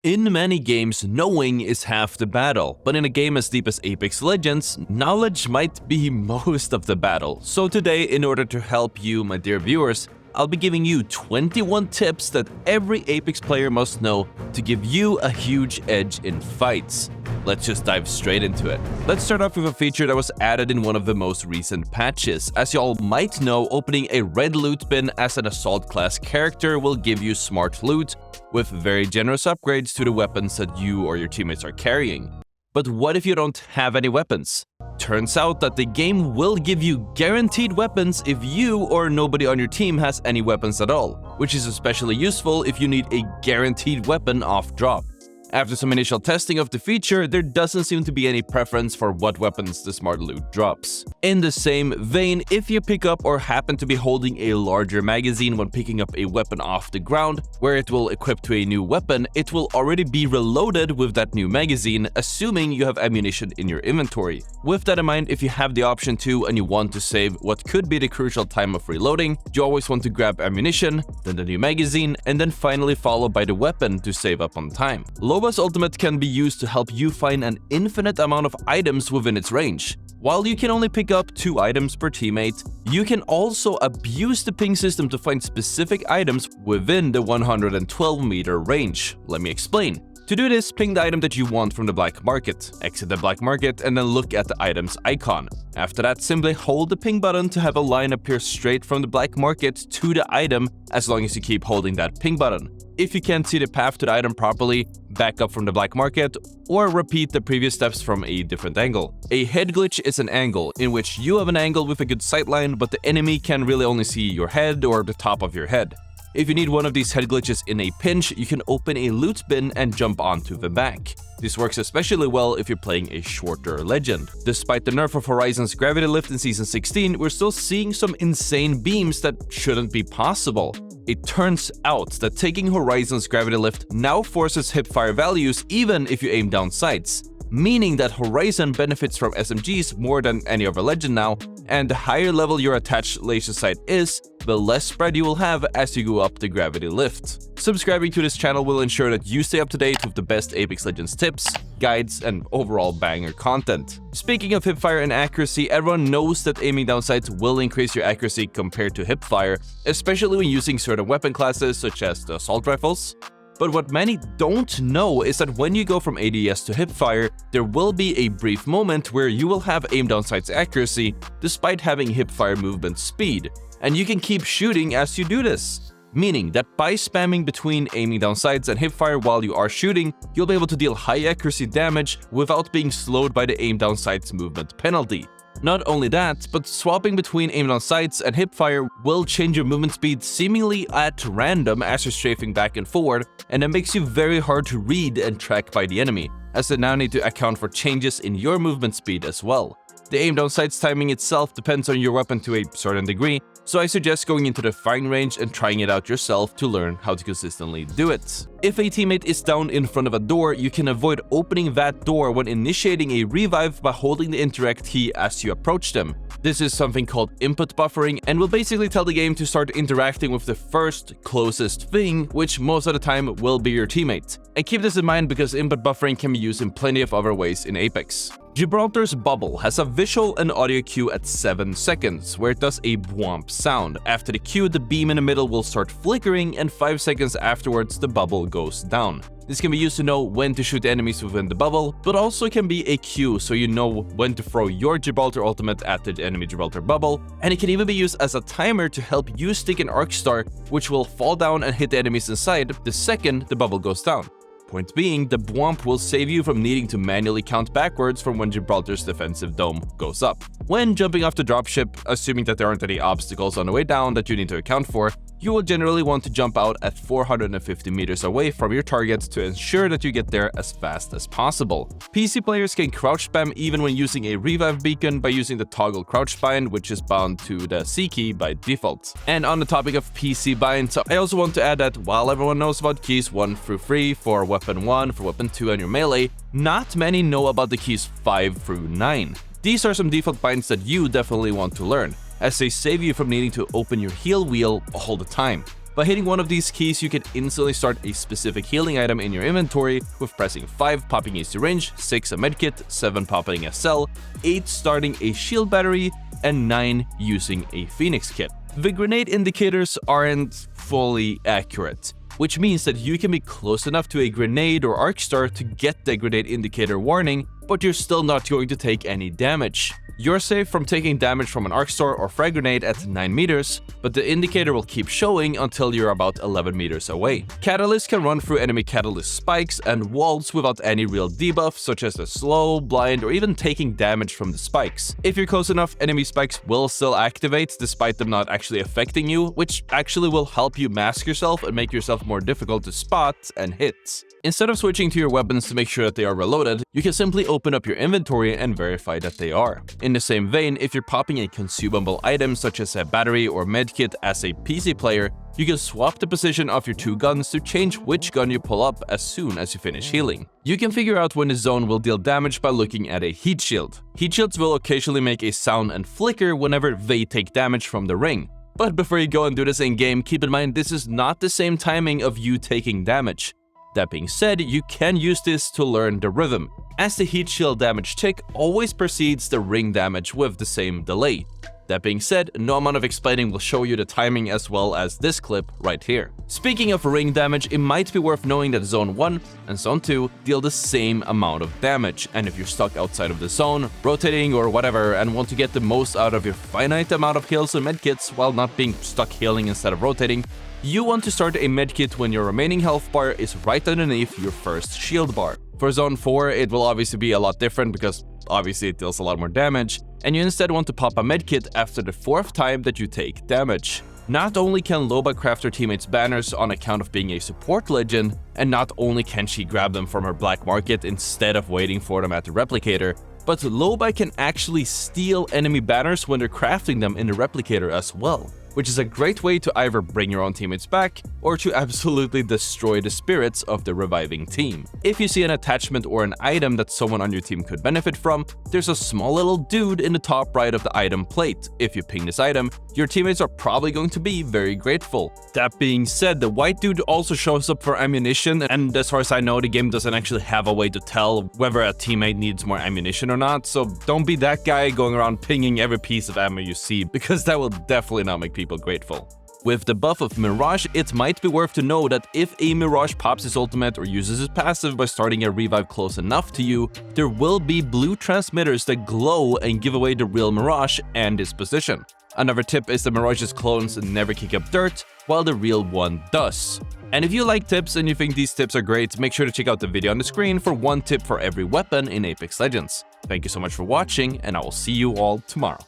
In many games, knowing is half the battle, but in a game as deep as Apex Legends, knowledge might be most of the battle. So today, in order to help you, my dear viewers, I'll be giving you 21 tips that every Apex player must know to give you a huge edge in fights. Let's just dive straight into it. Let's start off with a feature that was added in one of the most recent patches. As y'all might know, opening a red loot bin as an assault class character will give you smart loot with very generous upgrades to the weapons that you or your teammates are carrying. But what if you don't have any weapons? Turns out that the game will give you guaranteed weapons if you or nobody on your team has any weapons at all, which is especially useful if you need a guaranteed weapon off drop. After some initial testing of the feature, there doesn't seem to be any preference for what weapons the smart loot drops. In the same vein, if you pick up or happen to be holding a larger magazine when picking up a weapon off the ground, where it will equip to a new weapon, it will already be reloaded with that new magazine, assuming you have ammunition in your inventory. With that in mind, if you have the option to and you want to save what could be the crucial time of reloading, you always want to grab ammunition, then the new magazine, and then finally followed by the weapon to save up on time. Loba's ultimate can be used to help you find an infinite amount of items within its range. While you can only pick up 2 items per teammate, you can also abuse the ping system to find specific items within the 112-meter range. Let me explain. To do this, ping the item that you want from the black market, exit the black market, and then look at the item's icon. After that, simply hold the ping button to have a line appear straight from the black market to the item, as long as you keep holding that ping button. If you can't see the path to the item properly, back up from the black market, or repeat the previous steps from a different angle. A head glitch is an angle in which you have an angle with a good sightline, but the enemy can really only see your head or the top of your head. If you need one of these head glitches in a pinch, you can open a loot bin and jump onto the back. This works especially well if you're playing a shorter legend. Despite the nerf of Horizon's gravity lift in Season 16, we're still seeing some insane beams that shouldn't be possible. It turns out that taking Horizon's gravity lift now forces hipfire values even if you aim down sights, meaning that Horizon benefits from SMGs more than any other legend now, and the higher level your attached laser sight is, the less spread you will have as you go up the gravity lift. Subscribing to this channel will ensure that you stay up to date with the best Apex Legends tips, guides, and overall banger content. Speaking of hipfire and accuracy, everyone knows that aiming down sights will increase your accuracy compared to hipfire, especially when using certain weapon classes such as the assault rifles. But what many don't know is that when you go from ADS to hipfire, there will be a brief moment where you will have aim down sights accuracy despite having hipfire movement speed, and you can keep shooting as you do this. Meaning that by spamming between aiming down sights and hipfire while you are shooting, you'll be able to deal high accuracy damage without being slowed by the aim down sights movement penalty. Not only that, but swapping between aim down sights and hipfire will change your movement speed seemingly at random as you're strafing back and forward, and it makes you very hard to read and track by the enemy, as they now need to account for changes in your movement speed as well. The aim down sights timing itself depends on your weapon to a certain degree, so I suggest going into the firing range and trying it out yourself to learn how to consistently do it. If a teammate is down in front of a door, you can avoid opening that door when initiating a revive by holding the interact key as you approach them. This is something called input buffering and will basically tell the game to start interacting with the first closest thing, which most of the time will be your teammate. And keep this in mind because input buffering can be used in plenty of other ways in Apex. Gibraltar's bubble has a visual and audio cue at 7 seconds, where it does a bwomp sound. After the cue, the beam in the middle will start flickering, and 5 seconds afterwards, the bubble goes down. This can be used to know when to shoot enemies within the bubble, but also can be a cue so you know when to throw your Gibraltar ultimate at the enemy Gibraltar bubble, and it can even be used as a timer to help you stick an arc star, which will fall down and hit the enemies inside the second the bubble goes down. Point being, the bwomp will save you from needing to manually count backwards from when Gibraltar's defensive dome goes up. When jumping off the dropship, assuming that there aren't any obstacles on the way down that you need to account for, you will generally want to jump out at 450 meters away from your target to ensure that you get there as fast as possible. PC players can crouch spam even when using a revive beacon by using the toggle crouch bind, which is bound to the C key by default. And on the topic of PC binds, I also want to add that while everyone knows about keys 1 through 3 for weapon 1, for weapon 2 and your melee, not many know about the keys 5 through 9. These are some default binds that you definitely want to learn, as they save you from needing to open your heal wheel all the time. By hitting one of these keys, you can instantly start a specific healing item in your inventory, with pressing 5 popping a syringe, 6 a medkit, 7 popping a cell, 8 starting a shield battery, and 9 using a phoenix kit. The grenade indicators aren't fully accurate, which means that you can be close enough to a grenade or arc star to get the grenade indicator warning, but you're still not going to take any damage. You're safe from taking damage from an arc star or frag grenade at 9 meters, but the indicator will keep showing until you're about 11 meters away. Catalysts can run through enemy catalyst spikes and walls without any real debuff, such as the slow, blind, or even taking damage from the spikes. If you're close enough, enemy spikes will still activate despite them not actually affecting you, which actually will help you mask yourself and make yourself more difficult to spot and hit. Instead of switching to your weapons to make sure that they are reloaded, you can simply open up your inventory and verify that they are. In the same vein, if you're popping a consumable item such as a battery or medkit as a PC player, you can swap the position of your 2 guns to change which gun you pull up as soon as you finish healing. You can figure out when the zone will deal damage by looking at a heat shield. Heat shields will occasionally make a sound and flicker whenever they take damage from the ring. But before you go and do this in-game, keep in mind this is not the same timing of you taking damage. That being said, you can use this to learn the rhythm, as the heat shield damage tick always precedes the ring damage with the same delay. That being said, no amount of explaining will show you the timing as well as this clip right here. Speaking of ring damage, it might be worth knowing that Zone 1 and Zone 2 deal the same amount of damage, and if you're stuck outside of the zone, rotating or whatever, and want to get the most out of your finite amount of heals and medkits while not being stuck healing instead of rotating, you want to start a medkit when your remaining health bar is right underneath your first shield bar. For Zone 4, it will obviously be a lot different because obviously it deals a lot more damage, and you instead want to pop a medkit after the 4th time that you take damage. Not only can Loba craft her teammates' banners on account of being a support legend, and not only can she grab them from her black market instead of waiting for them at the replicator, but Loba can actually steal enemy banners when they're crafting them in the replicator as well, which is a great way to either bring your own teammates back or to absolutely destroy the spirits of the reviving team. If you see an attachment or an item that someone on your team could benefit from, there's a small little dude in the top right of the item plate. If you ping this item, your teammates are probably going to be very grateful. That being said, the white dude also shows up for ammunition, and as far as I know, the game doesn't actually have a way to tell whether a teammate needs more ammunition or not, so don't be that guy going around pinging every piece of ammo you see, because that will definitely not make people grateful. With the buff of Mirage, it might be worth to know that if a Mirage pops his ultimate or uses his passive by starting a revive close enough to you, there will be blue transmitters that glow and give away the real Mirage and his position. Another tip is that Mirage's clones never kick up dirt, while the real one does. And if you like tips and you think these tips are great, make sure to check out the video on the screen for 1 tip for every weapon in Apex Legends. Thank you so much for watching, and I will see you all tomorrow.